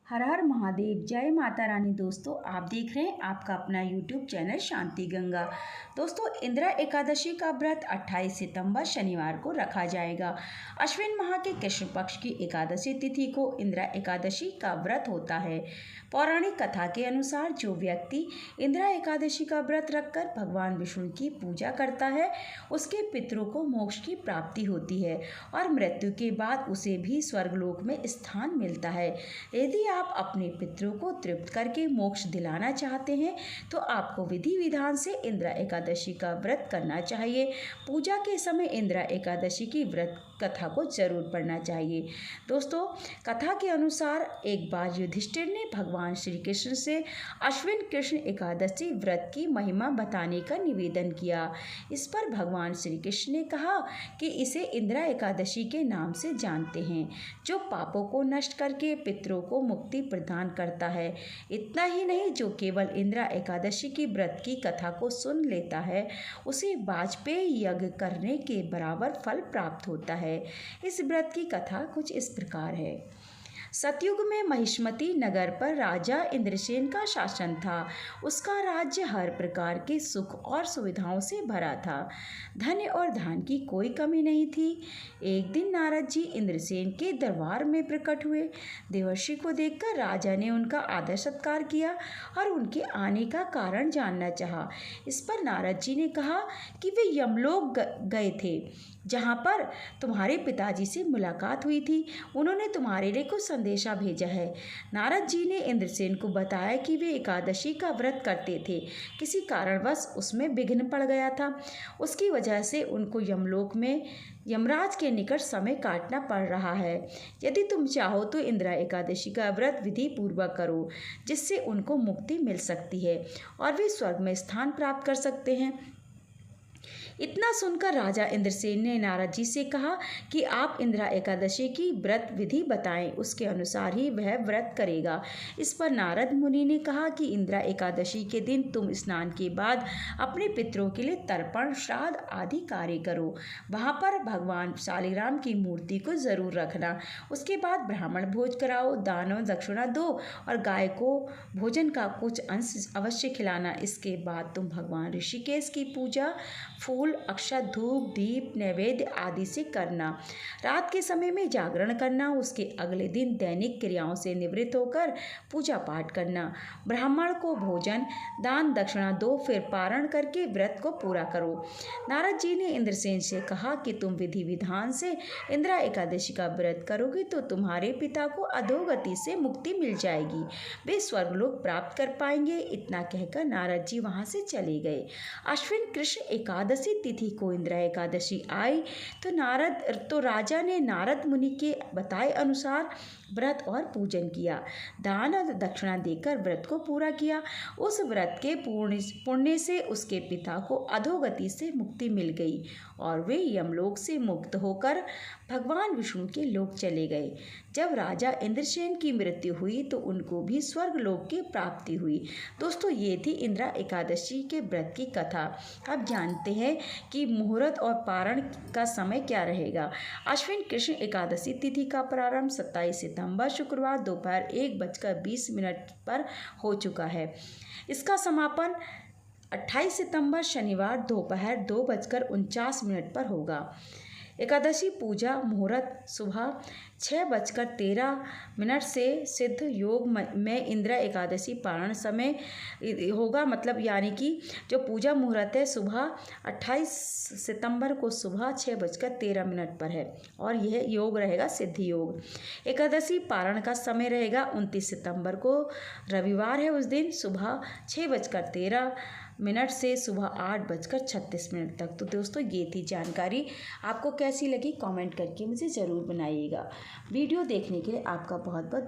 हर हर महादेव, जय माता रानी। दोस्तों, आप देख रहे हैं आपका अपना यूट्यूब चैनल शांति गंगा। दोस्तों, इंदिरा एकादशी का व्रत 28 सितंबर शनिवार को रखा जाएगा। अश्विन माह के कृष्ण पक्ष की एकादशी तिथि को इंदिरा एकादशी का व्रत होता है। पौराणिक कथा के अनुसार जो व्यक्ति इंदिरा एकादशी का व्रत रखकर भगवान विष्णु की पूजा करता है, उसके पितरों को मोक्ष की प्राप्ति होती है और मृत्यु के बाद उसे भी स्वर्गलोक में स्थान मिलता है। यदि आप अपने पितरों को तृप्त करके मोक्ष दिलाना चाहते हैं तो आपको विधि विधान से इंदिरा एकादशी का व्रत करना चाहिए। पूजा के समय इंदिरा एकादशी की व्रत कथा को जरूर पढ़ना चाहिए। दोस्तों, कथा के अनुसार एक बार युधिष्ठिर ने भगवान श्री कृष्ण से अश्विन कृष्ण एकादशी व्रत की महिमा बताने का निवेदन किया। इस पर भगवान श्री कृष्ण ने कहा कि इसे इंदिरा एकादशी के नाम से जानते हैं, जो पापों को नष्ट करके पितरों को मुक्ति प्रदान करता है। इतना ही नहीं, जो केवल इंदिरा एकादशी की व्रत की कथा को सुन लेता है, उसे वाजपेयी यज्ञ करने के बराबर फल प्राप्त होता है। इस व्रत की कथा कुछ इस प्रकार है। सतयुग में महिष्मती नगर पर राजा इंद्रसेन का शासन था। उसका राज्य हर प्रकार के सुख और सुविधाओं से भरा था। धन और धान की कोई कमी नहीं थी। एक दिन नारद जी इंद्रसेन के दरबार में प्रकट हुए। देवर्षि को देखकर राजा ने उनका आदर सत्कार किया और उनके आने का कारण जानना चाहा। इस पर नारद जी ने कहा कि वे यमलोक गए थे, जहाँ पर तुम्हारे पिताजी से मुलाकात हुई थी। उन्होंने तुम्हारे लिए कुछ संदेशा भेजा है। नारद जी ने इंद्रसेन को बताया कि वे एकादशी का व्रत करते थे, किसी कारणवश उसमें विघ्न पड़ गया था। उसकी वजह से उनको यमलोक में यमराज के निकट समय काटना पड़ रहा है। यदि तुम चाहो तो इंदिरा एकादशी का व्रत विधि पूर्वक करो, जिससे उनको मुक्ति मिल सकती है और वे स्वर्ग में स्थान प्राप्त कर सकते हैं। इतना सुनकर राजा इंद्रसेन ने नारद जी से कहा कि आप इंदिरा एकादशी की व्रत विधि बताएं, उसके अनुसार ही वह व्रत करेगा। इस पर नारद मुनि ने कहा कि इंदिरा एकादशी के दिन तुम स्नान के बाद अपने पितरों के लिए तर्पण, श्राद्ध आदि कार्य करो। वहाँ पर भगवान शालिग्राम की मूर्ति को जरूर रखना। उसके बाद ब्राह्मण भोज कराओ, दान और दक्षिणा दो और गाय को भोजन का कुछ अंश अवश्य खिलाना। इसके बाद तुम भगवान ऋषिकेश की पूजा फूल, अक्षत, धूप, दीप, नैवेद्य आदि से करना। रात के समय में जागरण करना। उसके अगले दिन दैनिक क्रियाओं से निवृत्त होकर पूजा पाठ करना। ब्राह्मण को भोजन, दान, दक्षिणा दो, फिर पारण करके व्रत को पूरा करो। नारद जी ने इंद्रसेन से कहा कि तुम विधि विधान से इंदिरा एकादशी का व्रत करोगे तो तुम्हारे पिता को अधोगति से मुक्ति मिल जाएगी, वे स्वर्गलोक प्राप्त कर पाएंगे। इतना कहकर नारद जी वहां से चले गए। अश्विन कृष्ण एकादशी तिथि को इंदिरा एकादशी आई तो राजा ने नारद मुनि के बताए अनुसार व्रत और पूजन किया। दान और दक्षिणा देकर व्रत को पूरा किया। उस व्रत के पुण्य से उसके पिता को अधोगति से मुक्ति मिल गई और वे यमलोक से मुक्त होकर भगवान विष्णु के लोक चले गए। जब राजा इंद्रसेन की मृत्यु हुई तो उनको भी स्वर्गलोक की प्राप्ति हुई। दोस्तों, ये थी इंदिरा एकादशी के व्रत की कथा। अब जानते हैं कि मुहूर्त और पारण का समय क्या रहेगा। अश्विन कृष्ण एकादशी तिथि का प्रारंभ 27 सितंबर शुक्रवार दोपहर 1:20 पर हो चुका है। इसका समापन 28 सितंबर शनिवार दोपहर 2:49 पर होगा। एकादशी पूजा मुहूर्त सुबह 6:13 से सिद्ध योग में इंदिरा एकादशी पारण समय होगा। मतलब यानी कि जो पूजा मुहूर्त है सुबह 28 सितंबर को सुबह 6:13 पर है और यह योग रहेगा सिद्ध योग। एकादशी पारण का समय रहेगा 29 सितंबर को, रविवार है उस दिन, सुबह 6:13 से सुबह 8:36 तक। तो दोस्तों, ये थी जानकारी। आपको कैसी लगी कमेंट करके मुझे ज़रूर बनाइएगा। वीडियो देखने के लिए आपका बहुत बहुत